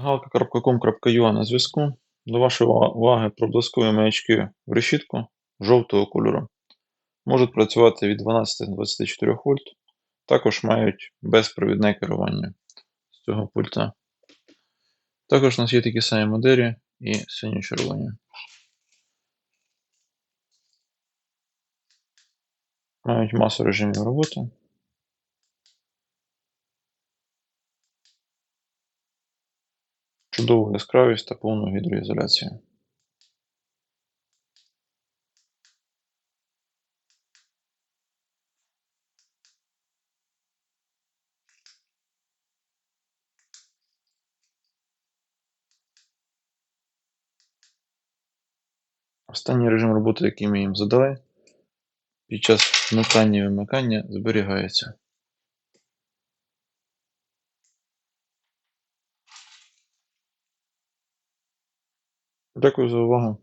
Галка.com.ua на зв'язку. До вашої уваги проблискові маячки в решітку жовтого кольору. Можуть працювати від 12 до 24 вольт. Також мають безпровідне керування з цього пульта. Також у нас є такі самі моделі і синьо-червоні. Мають масу режимів роботи. Чудову яскравість та повну гідроізоляцію. Останній режим роботи, який ми їм задали, під час вмикання і вимикання зберігається. Дякую за увагу.